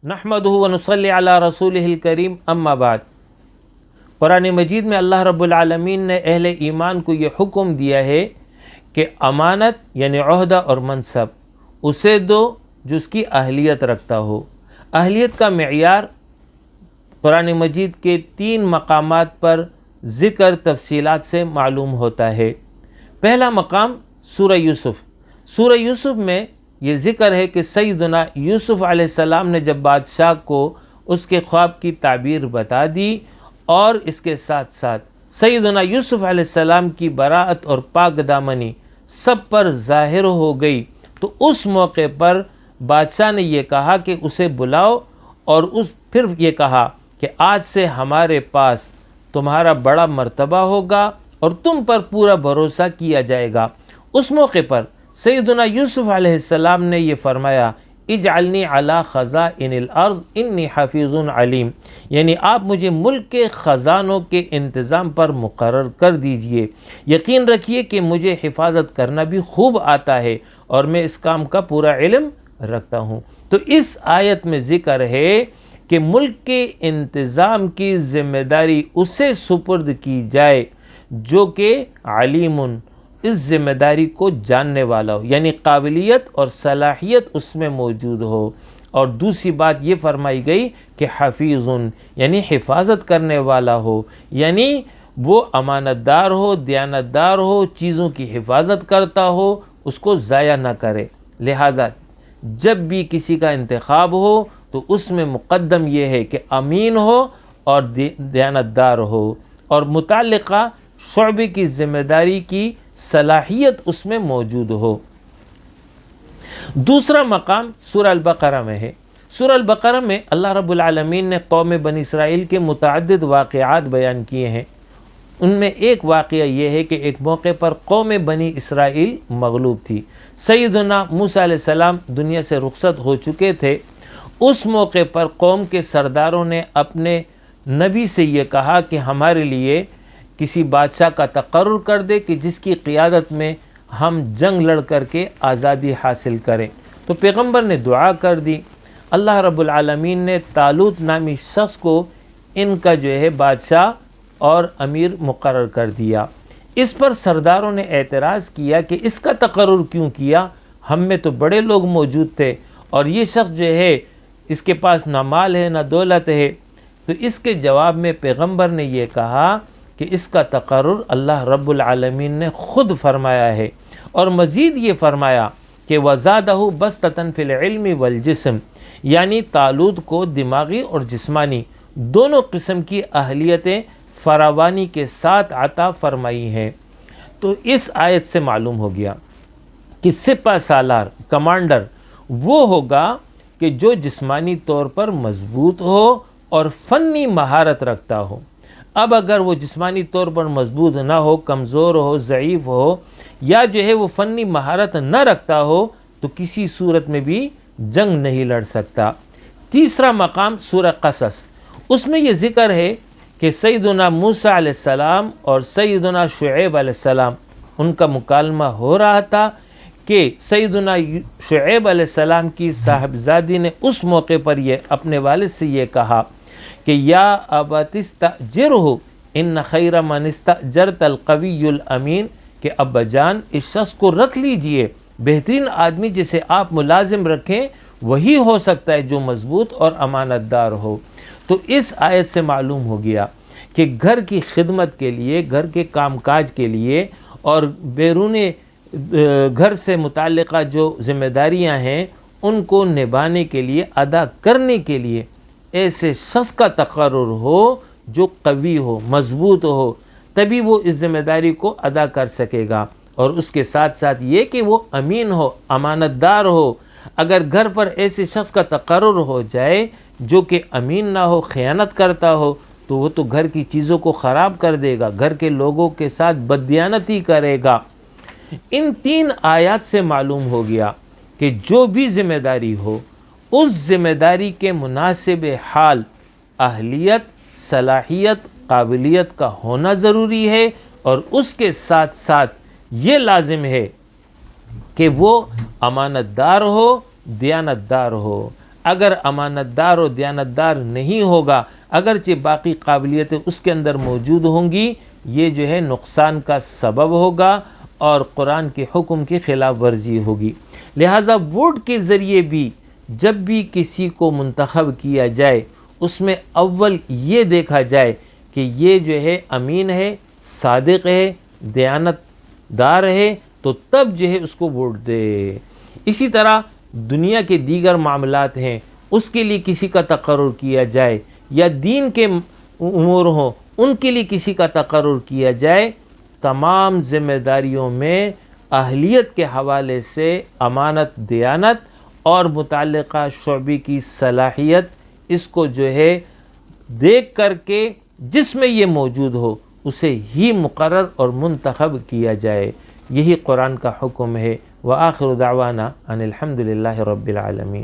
نحمدہ و نصلی علی رسولہ الکریم اما بعد۔ قرآن مجید میں اللہ رب العالمین نے اہل ایمان کو یہ حکم دیا ہے کہ امانت یعنی عہدہ اور منصب اسے دو جو اس کی اہلیت رکھتا ہو۔ اہلیت کا معیار قرآن مجید کے 3 مقامات پر ذکر تفصیلات سے معلوم ہوتا ہے۔ پہلا مقام سورہ یوسف۔ سورہ یوسف میں یہ ذکر ہے کہ سیدنا یوسف علیہ السلام نے جب بادشاہ کو اس کے خواب کی تعبیر بتا دی اور اس کے ساتھ ساتھ سیدنا یوسف علیہ السلام کی براءت اور پاک دامنی سب پر ظاہر ہو گئی، تو اس موقع پر بادشاہ نے یہ کہا کہ اسے بلاؤ، اور پھر یہ کہا کہ آج سے ہمارے پاس تمہارا بڑا مرتبہ ہوگا اور تم پر پورا بھروسہ کیا جائے گا۔ اس موقع پر سیدنا یوسف علیہ السلام نے یہ فرمایا، اجعلنی علی خزائن الارض انی حفیظ علیم، یعنی آپ مجھے ملک کے خزانوں کے انتظام پر مقرر کر دیجئے، یقین رکھیے کہ مجھے حفاظت کرنا بھی خوب آتا ہے اور میں اس کام کا پورا علم رکھتا ہوں۔ تو اس آیت میں ذکر ہے کہ ملک کے انتظام کی ذمہ داری اسے سپرد کی جائے جو کہ علیم، اس ذمہ داری کو جاننے والا ہو، یعنی قابلیت اور صلاحیت اس میں موجود ہو۔ اور دوسری بات یہ فرمائی گئی کہ حفیظ یعنی حفاظت کرنے والا ہو، یعنی وہ امانت دار ہو، دیانت دار ہو، چیزوں کی حفاظت کرتا ہو، اس کو ضائع نہ کرے۔ لہٰذا جب بھی کسی کا انتخاب ہو تو اس میں مقدم یہ ہے کہ امین ہو اور دیانت دار ہو، اور متعلقہ شعبے کی ذمہ داری کی صلاحیت اس میں موجود ہو۔ دوسرا مقام سورہ البقرہ میں ہے۔ سورہ البقرہ میں اللہ رب العالمین نے قوم بنی اسرائیل کے متعدد واقعات بیان کیے ہیں۔ ان میں ایک واقعہ یہ ہے کہ ایک موقع پر قوم بنی اسرائیل مغلوب تھی۔ سیدنا موسیٰ علیہ السلام دنیا سے رخصت ہو چکے تھے۔ اس موقع پر قوم کے سرداروں نے اپنے نبی سے یہ کہا کہ ہمارے لیے کسی بادشاہ کا تقرر کر دے کہ جس کی قیادت میں ہم جنگ لڑ کر کے آزادی حاصل کریں۔ تو پیغمبر نے دعا کر دی۔ اللہ رب العالمین نے طالوت نامی شخص کو ان کا بادشاہ اور امیر مقرر کر دیا۔ اس پر سرداروں نے اعتراض کیا کہ اس کا تقرر کیوں کیا، ہم میں تو بڑے لوگ موجود تھے اور یہ شخص اس کے پاس نہ مال ہے نہ دولت ہے۔ تو اس کے جواب میں پیغمبر نے یہ کہا کہ اس کا تقرر اللہ رب العالمین نے خود فرمایا ہے، اور مزید یہ فرمایا کہ وَزَادَهُ بَسْطَةً فِي الْعِلْمِ وَالْجِسْمِ، یعنی طالوت کو دماغی اور جسمانی دونوں قسم کی اہلیتیں فراوانی کے ساتھ عطا فرمائی ہیں۔ تو اس آیت سے معلوم ہو گیا کہ سپہ سالار کمانڈر وہ ہوگا کہ جو جسمانی طور پر مضبوط ہو اور فنی مہارت رکھتا ہو۔ اب اگر وہ جسمانی طور پر مضبوط نہ ہو، کمزور ہو، ضعیف ہو، یا وہ فنی مہارت نہ رکھتا ہو تو کسی صورت میں بھی جنگ نہیں لڑ سکتا۔ تیسرا مقام سورہ قصص، اس میں یہ ذکر ہے کہ سیدنا موسیٰ علیہ السلام اور سیدنا شعیب علیہ السلام ان کا مکالمہ ہو رہا تھا کہ سیدنا شعیب علیہ السلام کی صاحبزادی نے اس موقع پر یہ اپنے والد سے یہ کہا کہ یا ابت استاجرہ ان خیر من استاجرت القوی الامین، کہ ابا جان اس شخص کو رکھ لیجئے، بہترین آدمی جسے آپ ملازم رکھیں وہی ہو سکتا ہے جو مضبوط اور امانت دار ہو۔ تو اس آیت سے معلوم ہو گیا کہ گھر کی خدمت کے لیے، گھر کے کام کاج کے لیے اور بیرون گھر سے متعلقہ جو ذمہ داریاں ہیں ان کو نبھانے کے لیے، ادا کرنے کے لیے ایسے شخص کا تقرر ہو جو قوی ہو، مضبوط ہو، تبھی وہ اس ذمہ داری کو ادا کر سکے گا۔ اور اس کے ساتھ ساتھ یہ کہ وہ امین ہو، امانت دار ہو۔ اگر گھر پر ایسے شخص کا تقرر ہو جائے جو کہ امین نہ ہو، خیانت کرتا ہو، تو وہ تو گھر کی چیزوں کو خراب کر دے گا، گھر کے لوگوں کے ساتھ بددیانتی کرے گا۔ ان 3 آیات سے معلوم ہو گیا کہ جو بھی ذمہ داری ہو اس ذمہ داری کے مناسب حال اہلیت، صلاحیت، قابلیت کا ہونا ضروری ہے، اور اس کے ساتھ ساتھ یہ لازم ہے کہ وہ امانت دار ہو، دیانت دار ہو۔ اگر امانت دار و دیانتدار نہیں ہوگا، اگرچہ باقی قابلیتیں اس کے اندر موجود ہوں گی، یہ جو ہے نقصان کا سبب ہوگا اور قرآن کے حکم کی خلاف ورزی ہوگی۔ لہٰذا ووٹ کے ذریعے بھی جب بھی کسی کو منتخب کیا جائے، اس میں اول یہ دیکھا جائے کہ یہ جو ہے امین ہے، صادق ہے، دیانت دار ہے، تو تب جو ہے اس کو ووٹ دے۔ اسی طرح دنیا کے دیگر معاملات ہیں، اس کے لیے کسی کا تقرر کیا جائے، یا دین کے امور ہوں ان کے لیے کسی کا تقرر کیا جائے، تمام ذمہ داریوں میں اہلیت کے حوالے سے امانت، دیانت اور متعلقہ شعبے کی صلاحیت، اس کو جو ہے دیکھ کر کے جس میں یہ موجود ہو اسے ہی مقرر اور منتخب کیا جائے۔ یہی قرآن کا حکم ہے۔ وآخر دعوانا ان الحمد للہ رب العالمین۔